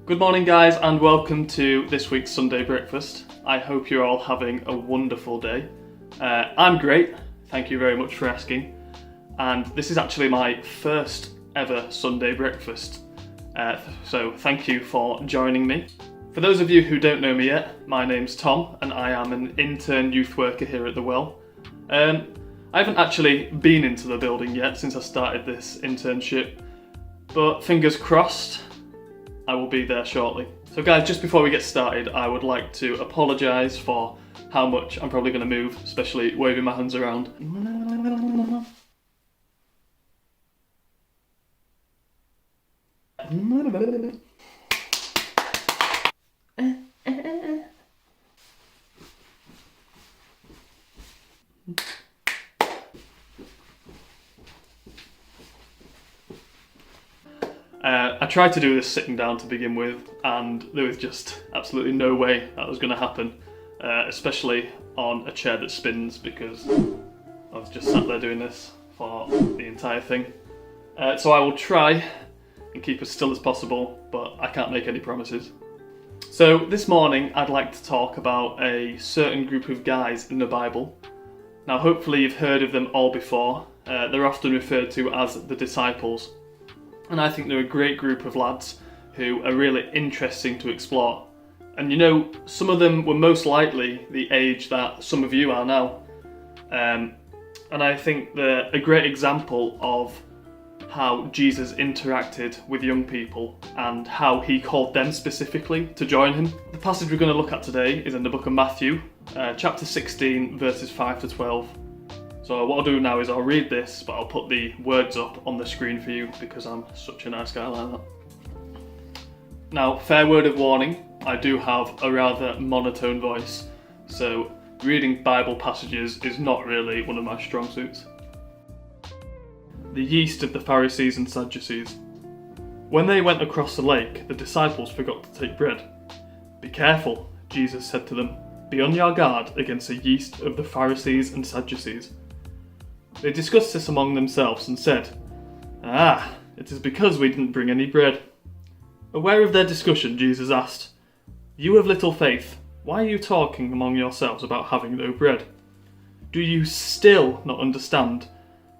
Good morning, guys, and welcome to this week's Sunday breakfast. I hope you're all having a wonderful day. I'm great, thank you very much for asking. And this is actually my first ever Sunday breakfast. So thank you for joining me. For those of you who don't know me yet, my name's Tom and I am an intern youth worker here at The Well. I haven't actually been into the building yet since I started this internship, but fingers crossed, I will be there shortly. So guys, just before we get started, I would like to apologise for how much I'm probably going to move, especially waving my hands around. I tried to do this sitting down to begin with, and there was just absolutely no way that was going to happen, especially on a chair that spins, because I was just sat there doing this for the entire thing. So I will try and keep as still as possible, but I can't make any promises. So this morning I'd like to talk about a certain group of guys in the Bible. Now hopefully you've heard of them all before. They're often referred to as the disciples. And I think they're a great group of lads who are really interesting to explore. And you know, some of them were most likely the age that some of you are now. And I think they're a great example of how Jesus interacted with young people and how he called them specifically to join him. The passage we're going to look at today is in the book of Matthew, chapter 16, verses 5 to 12. So what I'll do now is I'll read this, but I'll put the words up on the screen for you because I'm such a nice guy like that. Now, fair word of warning, I do have a rather monotone voice, so reading Bible passages is not really one of my strong suits. The yeast of the Pharisees and Sadducees. When they went across the lake, the disciples forgot to take bread. "Be careful," Jesus said to them. "Be on your guard against the yeast of the Pharisees and Sadducees." They discussed this among themselves and said, it is because we didn't bring any bread." Aware of their discussion, Jesus asked, "You have little faith, why are you talking among yourselves about having no bread? Do you still not understand?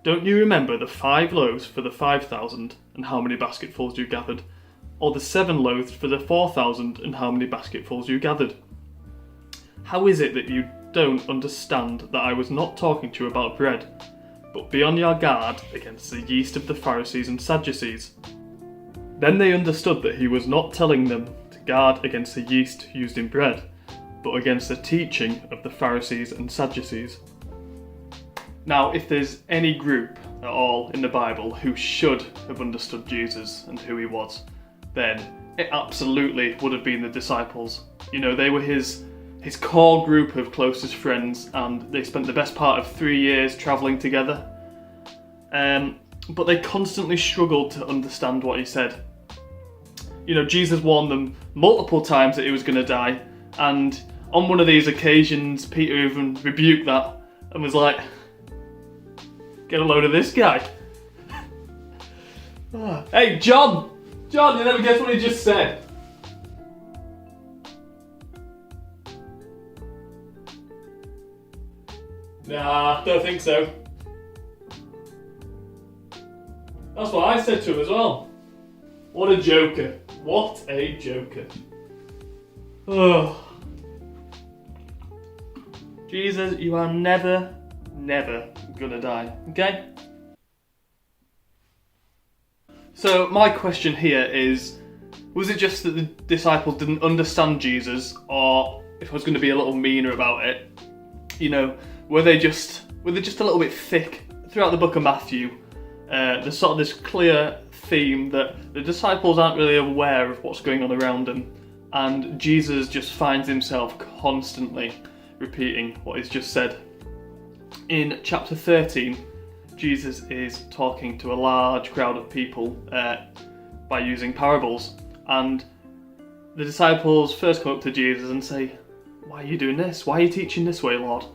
Don't you remember the 5 loaves for the 5,000 and how many basketfuls you gathered? Or the 7 loaves for the 4,000 and how many basketfuls you gathered? How is it that you don't understand that I was not talking to you about bread? But be on your guard against the yeast of the Pharisees and Sadducees." Then they understood that he was not telling them to guard against the yeast used in bread, but against the teaching of the Pharisees and Sadducees. Now, if there's any group at all in the Bible who should have understood Jesus and who he was, then it absolutely would have been the disciples. You know, they were his core group of closest friends, and they spent the best part of 3 years travelling together. But they constantly struggled to understand what he said. You know, Jesus warned them multiple times that he was going to die, and on one of these occasions, Peter even rebuked that and was like, "Get a load of this guy." Hey, John, you never guess what he just said. Nah, don't think so. That's what I said to him as well. What a joker. What a joker. Oh. Jesus, you are never gonna die, okay? So my question here is, was it just that the disciples didn't understand Jesus, or if I was going to be a little meaner about it, you know, were they just a little bit thick? Throughout the book of Matthew, there's sort of this clear theme that the disciples aren't really aware of what's going on around them, and Jesus just finds himself constantly repeating what he's just said. In chapter 13, Jesus is talking to a large crowd of people by using parables, and the disciples first come up to Jesus and say, "Why are you doing this? Why are you teaching this way, Lord?"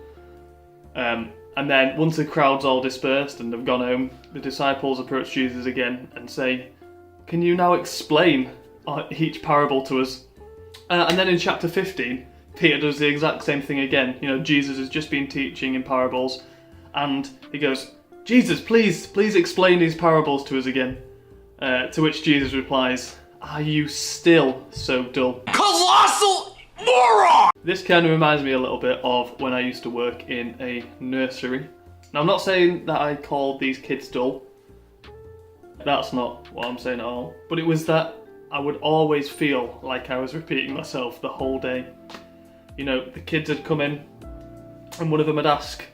And then once the crowd's all dispersed and they've gone home, the disciples approach Jesus again and say, "Can you now explain each parable to us. And then in chapter 15, Peter does the exact same thing again. You know, Jesus has just been teaching in parables, and he goes, "Jesus, please explain these parables to us again." To which Jesus replies, "Are you still so dull? Colossal moron!" This kind of reminds me a little bit of when I used to work in a nursery. Now, I'm not saying that I called these kids dull. That's not what I'm saying at all. But it was that I would always feel like I was repeating myself the whole day. You know, the kids would come in and one of them would ask,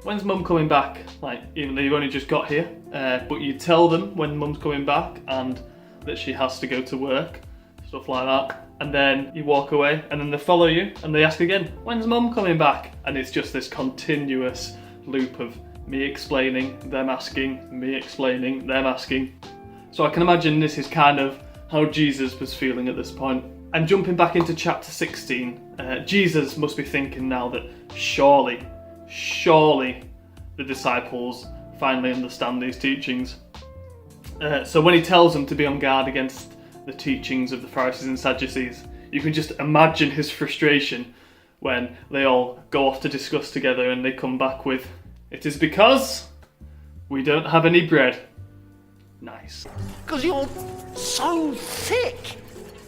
"When's mum coming back?" Like, even though you've only just got here. But you tell them when mum's coming back and that she has to go to work, stuff like that. And then you walk away and then they follow you and they ask again, "When's mum coming back?" And it's just this continuous loop of me explaining, them asking, me explaining, them asking. So I can imagine this is kind of how Jesus was feeling at this point. And jumping back into chapter 16, Jesus must be thinking now that surely the disciples finally understand these teachings. So when he tells them to be on guard against the teachings of the Pharisees and Sadducees, you can just imagine his frustration when they all go off to discuss together and they come back with, "It is because we don't have any bread." Nice. Because you're so thick.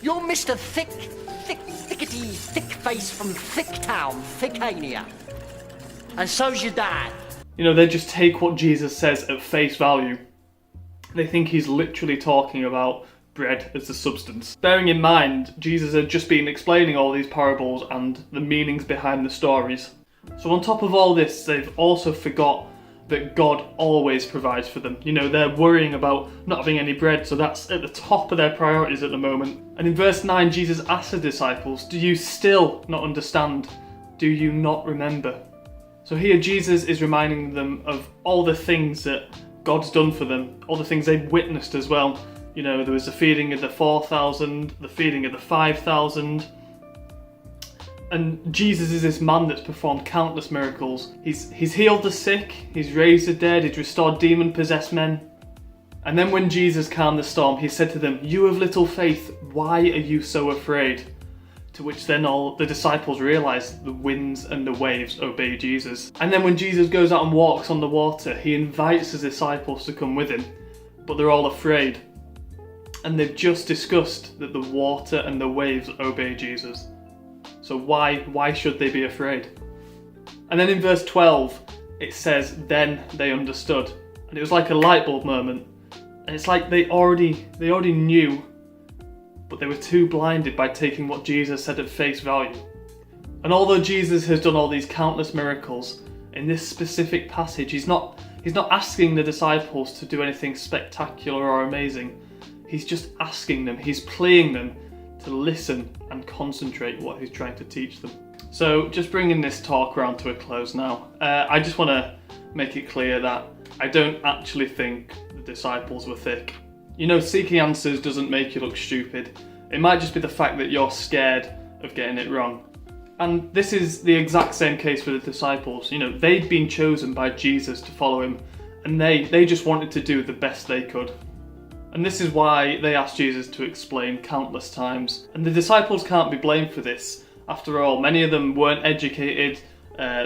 You're Mr. Thickety, thick face from Thicktown, Thickania. And so's your dad. You know, they just take what Jesus says at face value. They think he's literally talking about bread as the substance. Bearing in mind, Jesus had just been explaining all these parables and the meanings behind the stories. So on top of all this, they've also forgot that God always provides for them. You know, they're worrying about not having any bread, so that's at the top of their priorities at the moment. And in verse 9, Jesus asks the disciples, "Do you still not understand? Do you not remember?" So here Jesus is reminding them of all the things that God's done for them, all the things they've witnessed as well. You know, there was the feeding of the 4,000, the feeding of the 5,000. And Jesus is this man that's performed countless miracles. He's healed the sick, he's raised the dead, he's restored demon-possessed men. And then when Jesus calmed the storm, he said to them, "You of little faith, why are you so afraid?" To which then all the disciples realised the winds and the waves obey Jesus. And then when Jesus goes out and walks on the water, he invites his disciples to come with him, but they're all afraid. And they've just discussed that the water and the waves obey Jesus. So why should they be afraid? And then in verse 12, it says, "Then they understood." And it was like a light bulb moment. And it's like they already knew, but they were too blinded by taking what Jesus said at face value. And although Jesus has done all these countless miracles, in this specific passage, he's not asking the disciples to do anything spectacular or amazing. He's just asking them, he's pleading them to listen and concentrate what he's trying to teach them. So just bringing this talk around to a close now, I just want to make it clear that I don't actually think the disciples were thick. You know, seeking answers doesn't make you look stupid. It might just be the fact that you're scared of getting it wrong. And this is the exact same case for the disciples. You know, they'd been chosen by Jesus to follow him, and they just wanted to do the best they could. And this is why they asked Jesus to explain countless times. And the disciples can't be blamed for this. After all, many of them weren't educated,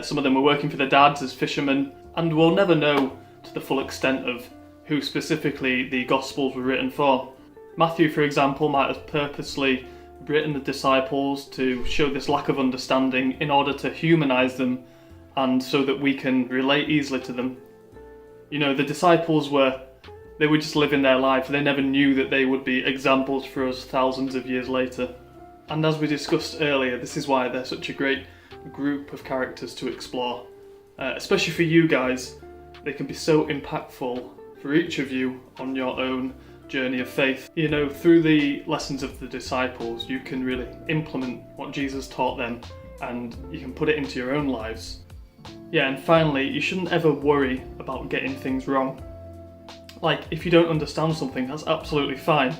some of them were working for their dads as fishermen, and we'll never know to the full extent of who specifically the Gospels were written for. Matthew, for example, might have purposely written the disciples to show this lack of understanding in order to humanise them and so that we can relate easily to them. You know, the disciples were just living their life. They never knew that they would be examples for us thousands of years later. And as we discussed earlier, this is why they're such a great group of characters to explore. Especially for you guys, they can be so impactful for each of you on your own journey of faith. You know, through the lessons of the disciples, you can really implement what Jesus taught them and you can put it into your own lives. Yeah, and finally, you shouldn't ever worry about getting things wrong. Like, if you don't understand something, that's absolutely fine.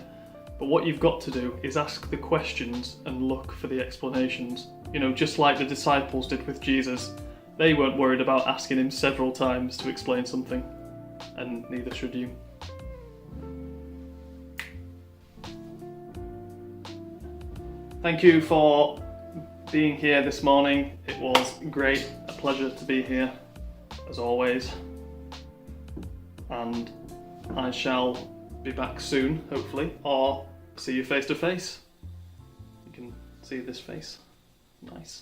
But what you've got to do is ask the questions and look for the explanations. You know, just like the disciples did with Jesus. They weren't worried about asking him several times to explain something. And neither should you. Thank you for being here this morning. It was great, a pleasure to be here, as always. And I shall be back soon, hopefully, or see you face to face. You can see this face. Nice.